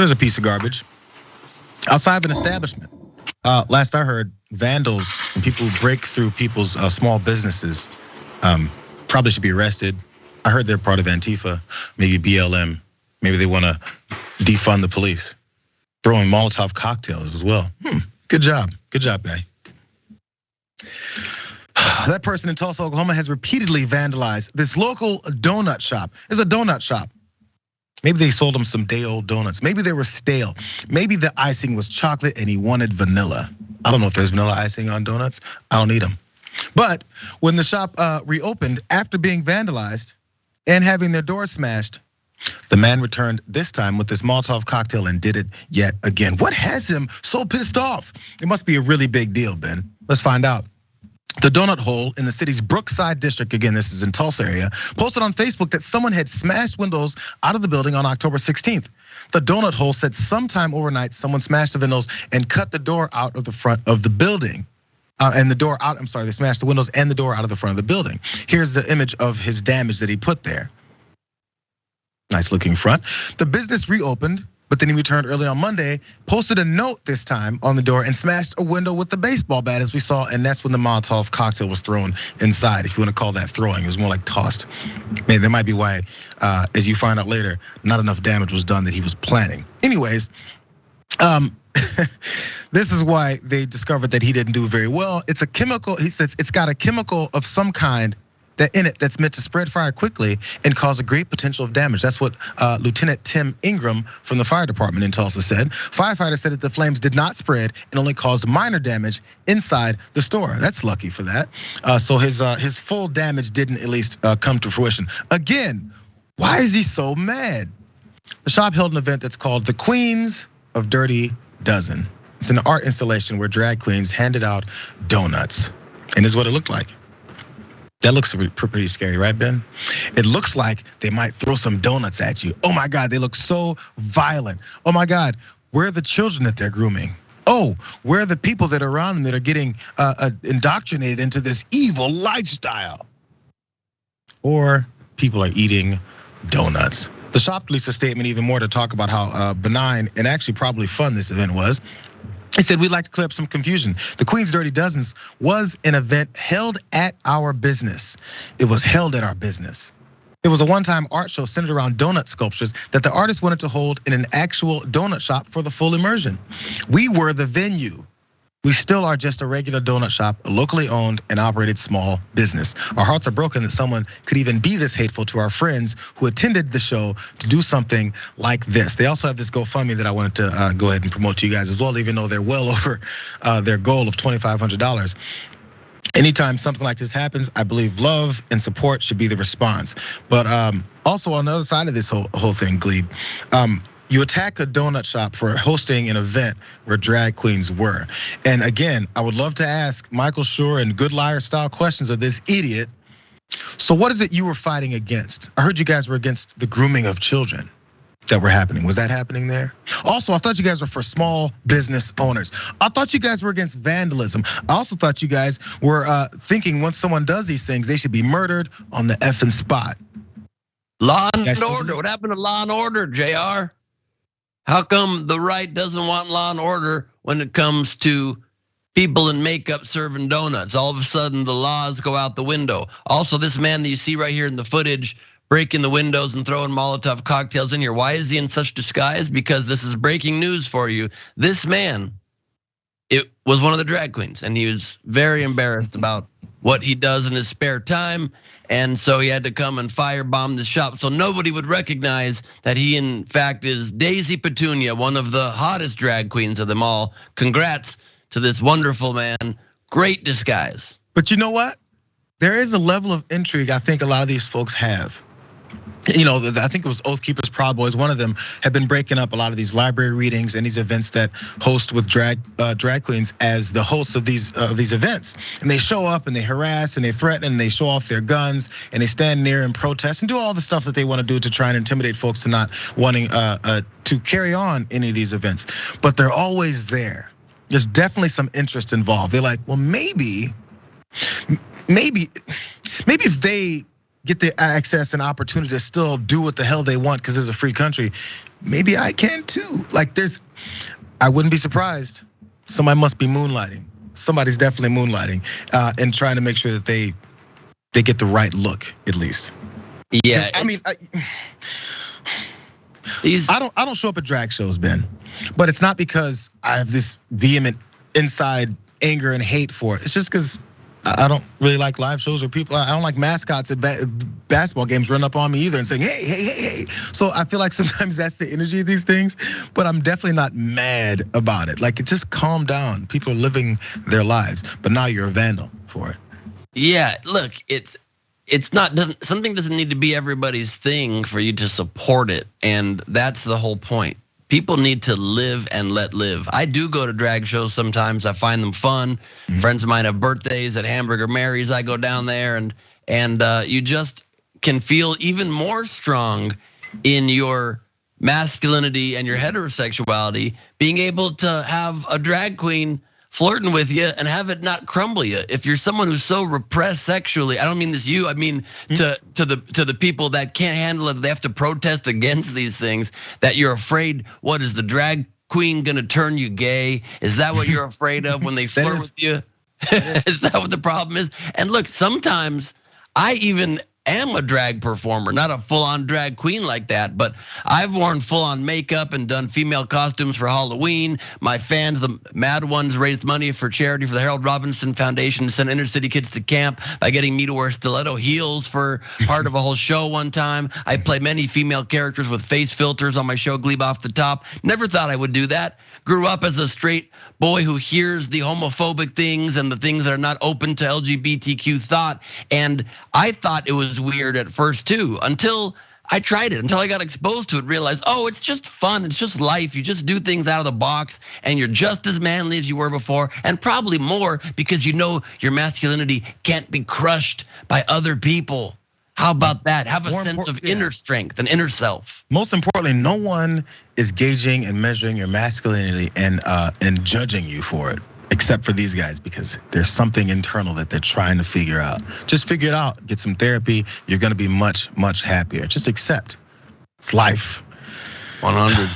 So there's a piece of garbage outside of an establishment. Last I heard, vandals and people who break through people's small businesses probably should be arrested. I heard they're part of Antifa, maybe BLM. Maybe they want to defund the police. Throwing Molotov cocktails as well. Good job guy. That person in Tulsa, Oklahoma has repeatedly vandalized this local donut shop. It's a donut shop. Maybe they sold him some day-old donuts. Maybe they were stale. Maybe the icing was chocolate and he wanted vanilla. I don't know if there's vanilla icing on donuts. I don't eat them. But when the shop reopened after being vandalized and having their door smashed, the man returned this time with this Molotov cocktail and did it yet again. What has him so pissed off? It must be a really big deal, Ben. Let's find out. The donut hole in the city's Brookside district, again, this is in Tulsa area, posted on Facebook that someone had smashed windows out of the building on October 16th. The donut hole said sometime overnight, someone smashed the windows and cut the door out of the front of the building. They smashed the windows and the door out of the front of the building. Here's the image of his damage that he put there. Nice looking front. The business reopened, but then he returned early on Monday, posted a note this time on the door and smashed a window with the baseball bat as we saw, and that's when the Molotov cocktail was thrown inside. If you want to call that throwing, it was more like tossed. Maybe that might be why, as you find out later, not enough damage was done that he was planning. Anyways, this is why they discovered that he didn't do very well. It's a chemical, he says it's got a chemical of some kind that in it that's meant to spread fire quickly and cause a great potential of damage. That's what Lieutenant Tim Ingram from the fire department in Tulsa said. Firefighters said that the flames did not spread and only caused minor damage inside the store. That's lucky for that. So his full damage didn't at least come to fruition. Again, why is he so mad? The shop held an event that's called the Queens of Dirty Dozen. It's an art installation where drag queens handed out donuts. And this is what it looked like. That looks pretty scary, right, Ben? It looks like they might throw some donuts at you. Oh my God, they look so violent. Oh my God, where are the children that they're grooming? Oh, where are the people that are around them that are getting indoctrinated into this evil lifestyle? Or people are eating donuts. The shop released a statement even more to talk about how benign and actually probably fun this event was. He said, we'd like to clear up some confusion. The Queen's Dirty Dozens was an event held at our business. It was held at our business. It was a one-time art show centered around donut sculptures that the artist wanted to hold in an actual donut shop for the full immersion. We were the venue. We still are just a regular donut shop, a locally owned and operated small business. Our hearts are broken that someone could even be this hateful to our friends who attended the show to do something like this. They also have this GoFundMe that I wanted to go ahead and promote to you guys as well, even though they're well over their goal of $2,500. Anytime something like this happens, I believe love and support should be the response. But also on the other side of this whole thing, Glebe, you attack a donut shop for hosting an event where drag queens were. And again, I would love to ask Michael Schur and good liar style questions of this idiot. So what is it you were fighting against? I heard you guys were against the grooming of children that were happening. Was that happening there? Also, I thought you guys were for small business owners. I thought you guys were against vandalism. I also thought you guys were thinking once someone does these things, they should be murdered on the effing spot. Law and order, what happened to law and order, JR? How come the right doesn't want law and order when it comes to people in makeup serving donuts? All of a sudden the laws go out the window. Also, this man that you see right here in the footage breaking the windows and throwing Molotov cocktails in here. Why is he in such disguise? Because this is breaking news for you. This man, it was one of the drag queens and he was very embarrassed about what he does in his spare time. And so he had to come and firebomb the shop so nobody would recognize that he in fact is Daisy Petunia, one of the hottest drag queens of them all. Congrats to this wonderful man, great disguise. But you know what? There is a level of intrigue I think a lot of these folks have. You know, I think it was Oath Keepers Proud Boys. One of them had been breaking up a lot of these library readings and these events that host with drag queens as the hosts of these events. And they show up and they harass and they threaten and they show off their guns and they stand near and protest and do all the stuff that they want to do to try and intimidate folks to not wanting to carry on any of these events. But they're always there. There's definitely some interest involved. They're like, well, maybe if they get the access and opportunity to still do what the hell they want because there's a free country, maybe I can too. Like I wouldn't be surprised. Somebody must be moonlighting. Somebody's definitely moonlighting and trying to make sure that they get the right look at least. Yeah, I mean, I don't show up at drag shows, Ben, but it's not because I have this vehement inside anger and hate for it. It's just because I don't really like live shows or people. I don't like mascots at basketball games run up on me either and saying, hey. So I feel like sometimes that's the energy of these things, but I'm definitely not mad about it. Like, it just calm down. People are living their lives, but now you're a vandal for it. Yeah, look, it's not, something doesn't need to be everybody's thing for you to support it. And that's the whole point. People need to live and let live. I do go to drag shows sometimes. I find them fun. Friends of mine have birthdays at Hamburger Mary's. I go down there and you just can feel even more strong in your masculinity and your heterosexuality, being able to have a drag queen flirting with you and have it not crumble you. If you're someone who's so repressed sexually, I don't mean this you, I mean to the people that can't handle it, they have to protest against these things, that you're afraid, what is the drag queen gonna turn you gay? Is that what you're afraid of when they flirt with you? Is that what the problem is? And look, sometimes I even am a drag performer, not a full-on drag queen like that, but I've worn full-on makeup and done female costumes for Halloween. My fans, the mad ones, raised money for charity for the Harold Robinson Foundation to send inner city kids to camp by getting me to wear stiletto heels for part of a whole show one time. I play many female characters with face filters on my show, Glebe Off the Top. Never thought I would do that. Grew up as a straight boy who hears the homophobic things and the things that are not open to LGBTQ thought. And I thought it was weird at first too, until I tried it, until I got exposed to it, realized, oh, it's just fun, it's just life. You just do things out of the box and you're just as manly as you were before, and probably more because you know your masculinity can't be crushed by other people. How about that? Have a sense of inner strength and inner self. Most importantly, no one is gauging and measuring your masculinity and judging you for it, except for these guys, because there's something internal that they're trying to figure out. Just figure it out, get some therapy. You're gonna be much, much happier. Just accept, it's life. 100.